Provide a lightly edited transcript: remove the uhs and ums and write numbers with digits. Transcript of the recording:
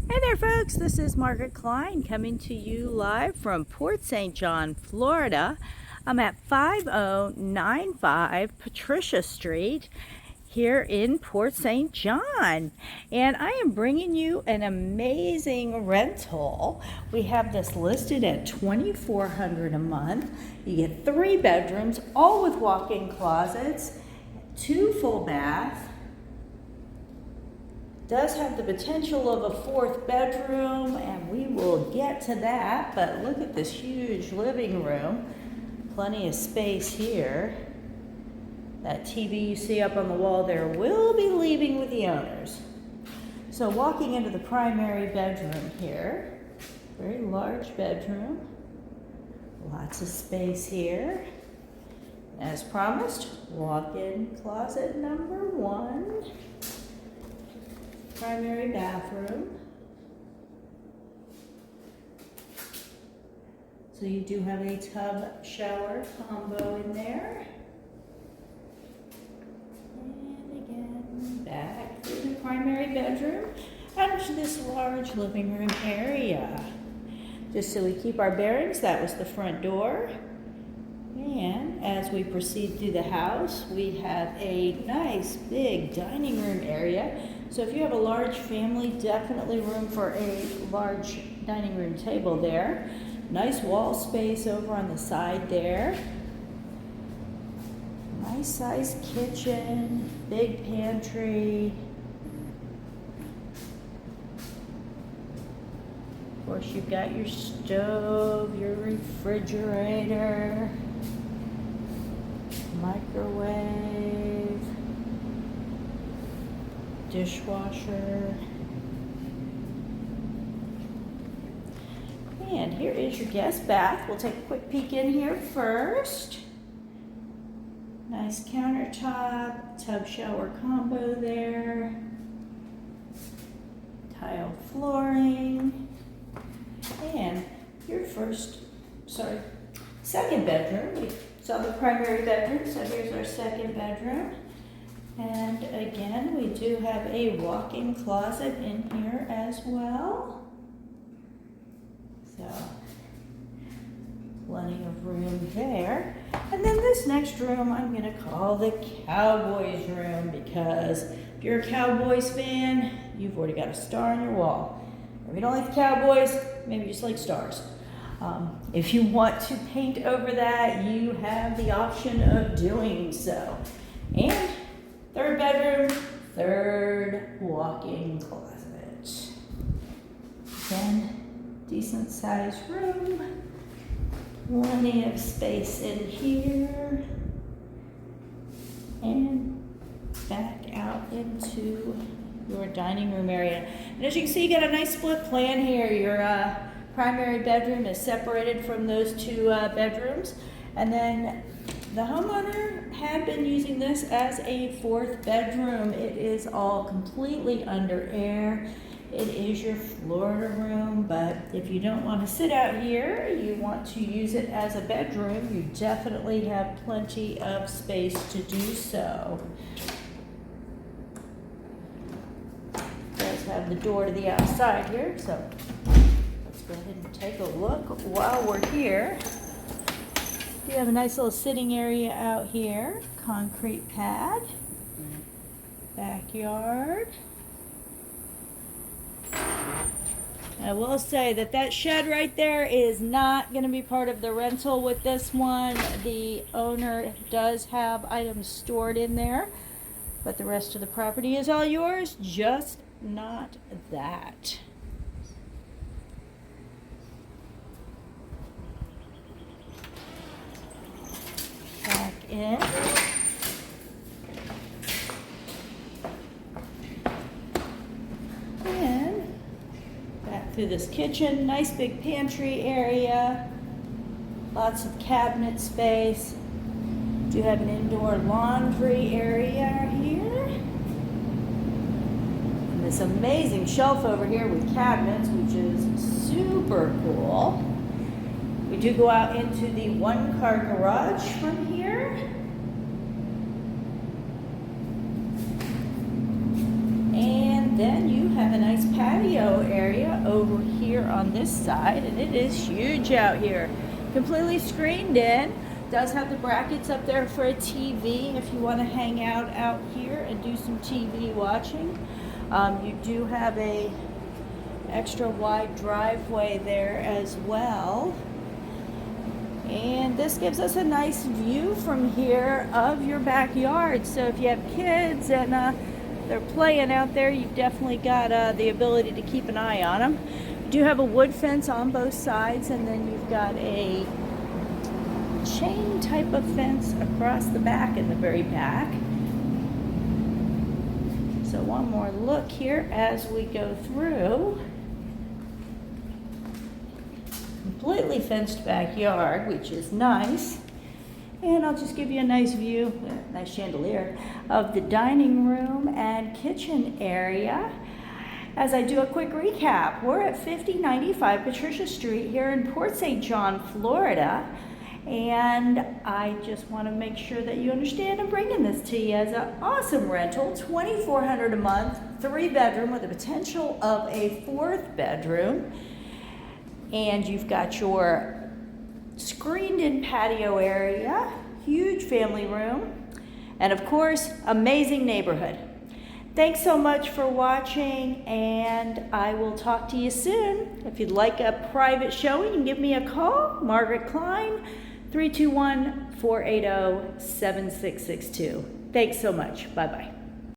Hey there folks, this is Margaret Klein coming to you live from Port St. John, Florida. I'm at 5095 Patricia Street here in Port St. John, and I am bringing you an amazing rental. We have this listed at $2,400 a month. You get 3 bedrooms, all with walk-in closets, 2 full baths. Does have the potential of a 4th bedroom, and we will get to that, but look at this huge living room. Plenty of space here. That TV you see up on the wall there will be leaving with the owners. So walking into the primary bedroom here, very large bedroom, lots of space here. As promised, walk-in closet number 1. Primary bathroom. So you do have a tub shower combo in there. And again, back to the primary bedroom and to this large living room area. Just so we keep our bearings, that was the front door. And as we proceed through the house, we have a nice big dining room area. So if you have a large family, definitely room for a large dining room table there. Nice wall space over on the side there. Nice sized kitchen, big pantry. Of course, you've got your stove, your refrigerator, microwave, dishwasher. And here is your guest bath. We'll take a quick peek in here first. Nice countertop, tub shower combo there. Tile flooring. And your second bedroom. We saw the primary bedroom, so here's our second bedroom. And again, we do have a walk-in closet in here as well. So, plenty of room there. And then this next room I'm gonna call the Cowboys room, because if you're a Cowboys fan, you've already got a star on your wall. If you don't like the Cowboys, maybe you just like stars. If you want to paint over that, you have the option of doing so. And 3rd bedroom, 3rd walk-in closet. Again, decent sized room. Plenty of space in here. And back out into your dining room area. And as you can see, you got a nice split plan here. Your primary bedroom is separated from those 2 bedrooms. And then the homeowner had been using this as a 4th bedroom. It is all completely under air. It is your Florida room, but if you don't want to sit out here, you want to use it as a bedroom, you definitely have plenty of space to do so. It does have the door to the outside here, so let's go ahead and take a look while we're here. We have a nice little sitting area out here, concrete pad, backyard. I will say that shed right there is not going to be part of the rental with this one. The owner does have items stored in there, but the rest of the property is all yours, just not that. Back in. Through this kitchen, nice big pantry area, lots of cabinet space. Do have an indoor laundry area here. And this amazing shelf over here with cabinets, which is super cool. We do go out into the 1-car garage from here. And then you have a nice patio patio area over here on this side, and it is huge out here. Completely screened in. Does have the brackets up there for a TV if you want to hang out here and do some TV watching. You do have a extra wide driveway there as well. And this gives us a nice view from here of your backyard. So if you have kids and they're playing out there, you've definitely got the ability to keep an eye on them. You do have a wood fence on both sides, and then you've got a chain type of fence across the back in the very back. So one more look here as we go through. Completely fenced backyard, which is nice. And I'll just give you a nice view, nice chandelier, of the dining room and kitchen area. As I do a quick recap, we're at 5095 Patricia Street here in Port St. John, Florida. And I just want to make sure that you understand I'm bringing this to you as an awesome rental, $2,400 a month, 3-bedroom with the potential of a 4th bedroom. And you've got your screened-in patio area, huge family room, and of course, amazing neighborhood. Thanks so much for watching, and I will talk to you soon. If you'd like a private showing, you can give me a call, Margaret Klein, 321-480-7662. Thanks so much. Bye-bye.